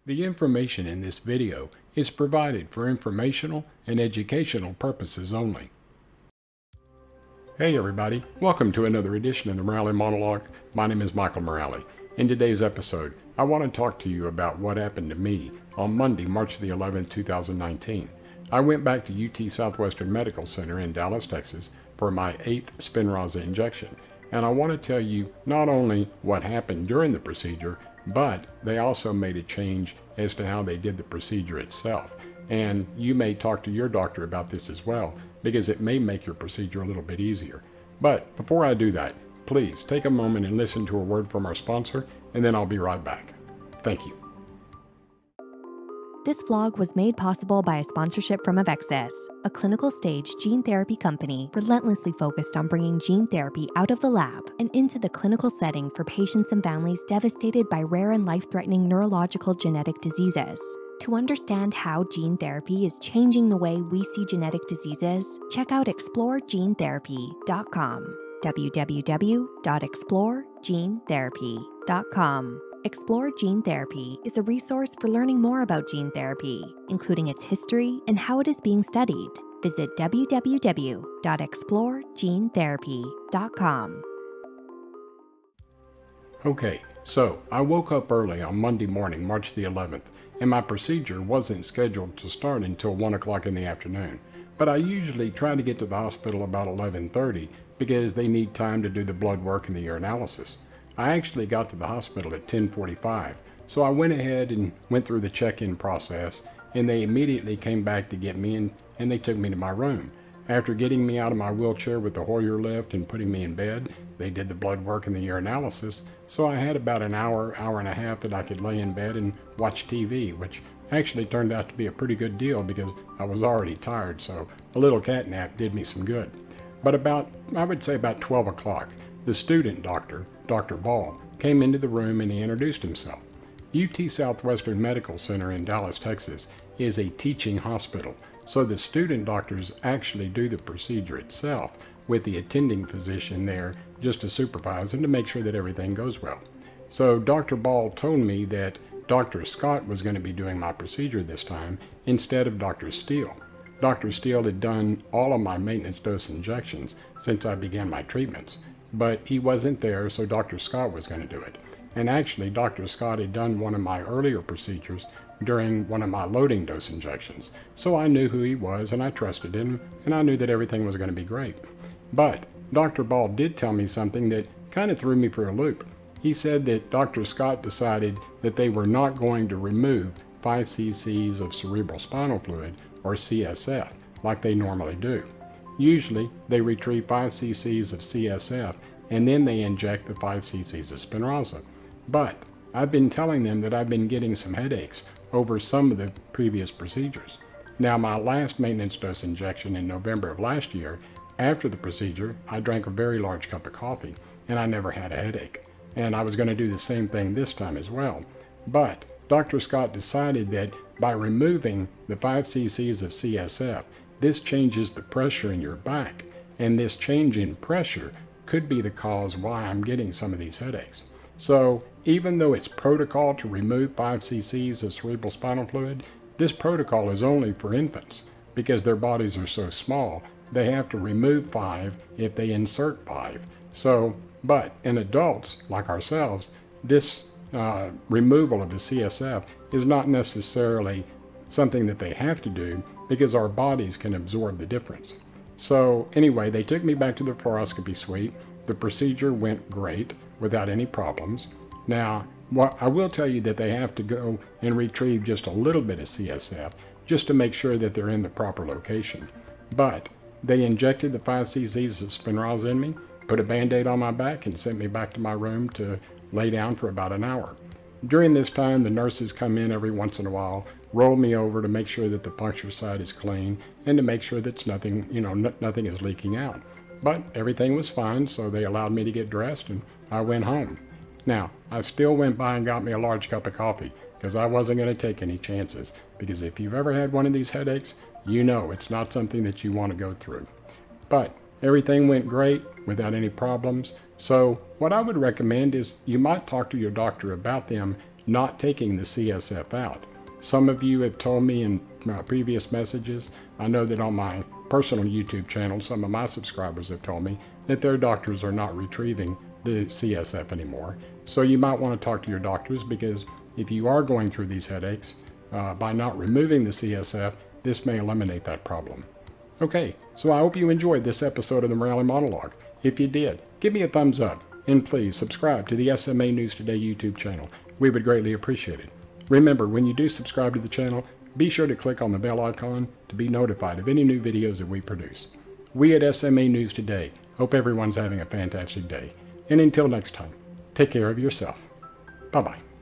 The information in this video is provided for informational and educational purposes only. Hey everybody, welcome to another edition of the Morale Monologue. My name is Michael Morale. In today's episode, I want to talk to you about what happened to me on Monday, March the 11th, 2019. I went back to UT Southwestern Medical Center in Dallas, Texas for my 8th Spinraza injection. And I want to tell you not only what happened during the procedure, but they also made a change as to how they did the procedure itself. And you may talk to your doctor about this as well, because it may make your procedure a little bit easier. But before I do that, please take a moment and listen to a word from our sponsor, and then I'll be right back. Thank you. This vlog was made possible by a sponsorship from Avexis, a clinical stage gene therapy company relentlessly focused on bringing gene therapy out of the lab and into the clinical setting for patients and families devastated by rare and life-threatening neurological genetic diseases. To understand how gene therapy is changing the way we see genetic diseases, check out exploregenetherapy.com, www.exploregenetherapy.com. Explore Gene Therapy is a resource for learning more about gene therapy, including its history and how it is being studied. Visit www.exploregenetherapy.com. Okay, so I woke up early on Monday morning, March the 11th, and my procedure wasn't scheduled to start until 1 o'clock in the afternoon. But I usually try to get to the hospital about 11:30 because they need time to do the blood work and the urinalysis. I actually got to the hospital at 10:45, so I went ahead and went through the check-in process, and they immediately came back to get me in, and they took me to my room. After getting me out of my wheelchair with the Hoyer lift and putting me in bed, they did the blood work and the urinalysis, so I had about an hour and a half that I could lay in bed and watch TV, which actually turned out to be a pretty good deal because I was already tired, so a little cat nap did me some good. But I would say about 12 o'clock, the student doctor, Dr. Ball, came into the room and he introduced himself. UT Southwestern Medical Center in Dallas, Texas is a teaching hospital, so the student doctors actually do the procedure itself with the attending physician there just to supervise and to make sure that everything goes well. So Dr. Ball told me that Dr. Scott was going to be doing my procedure this time instead of Dr. Steele. Dr. Steele had done all of my maintenance dose injections since I began my treatments. But he wasn't there, so Dr. Scott was going to do it. And actually, Dr. Scott had done one of my earlier procedures during one of my loading dose injections. So I knew who he was, and I trusted him, and I knew that everything was going to be great. But Dr. Ball did tell me something that kind of threw me for a loop. He said that Dr. Scott decided that they were not going to remove 5 cc's of cerebral spinal fluid, or CSF, like they normally do. Usually, they retrieve 5 cc's of CSF and then they inject the 5 cc's of Spinraza. But I've been telling them that I've been getting some headaches over some of the previous procedures. Now, my last maintenance dose injection in November of last year, after the procedure, I drank a very large cup of coffee and I never had a headache. And I was going to do the same thing this time as well. But Dr. Scott decided that by removing the 5 cc's of CSF, this changes the pressure in your back, and this change in pressure could be the cause why I'm getting some of these headaches. So even though it's protocol to remove 5 cc's of cerebral spinal fluid, this protocol is only for infants because their bodies are so small, they have to remove 5 if they insert 5. So, but in adults like ourselves, this removal of the CSF is not necessarily something that they have to do because our bodies can absorb the difference. So anyway, they took me back to the fluoroscopy suite. The procedure went great without any problems. Now, I will tell you that they have to go and retrieve just a little bit of CSF just to make sure that they're in the proper location. But they injected the 5 cc's of Spinraza in me, put a Band-Aid on my back, and sent me back to my room to lay down for about an hour. During this time, the nurses come in every once in a while, roll me over to make sure that the puncture site is clean and to make sure that nothing is leaking out. But everything was fine, so they allowed me to get dressed and I went home. Now, I still went by and got me a large cup of coffee because I wasn't going to take any chances, because if you've ever had one of these headaches, you know it's not something that you want to go through. But everything went great without any problems. So what I would recommend is you might talk to your doctor about them not taking the CSF out. Some of you have told me in previous messages, I know that on my personal YouTube channel, some of my subscribers have told me that their doctors are not retrieving the CSF anymore. So you might want to talk to your doctors, because if you are going through these headaches, by not removing the CSF, this may eliminate that problem. Okay, so I hope you enjoyed this episode of the Morale Monologue. If you did, give me a thumbs up, and please subscribe to the SMA News Today YouTube channel. We would greatly appreciate it. Remember, when you do subscribe to the channel, be sure to click on the bell icon to be notified of any new videos that we produce. We at SMA News Today hope everyone's having a fantastic day. And until next time, take care of yourself. Bye-bye.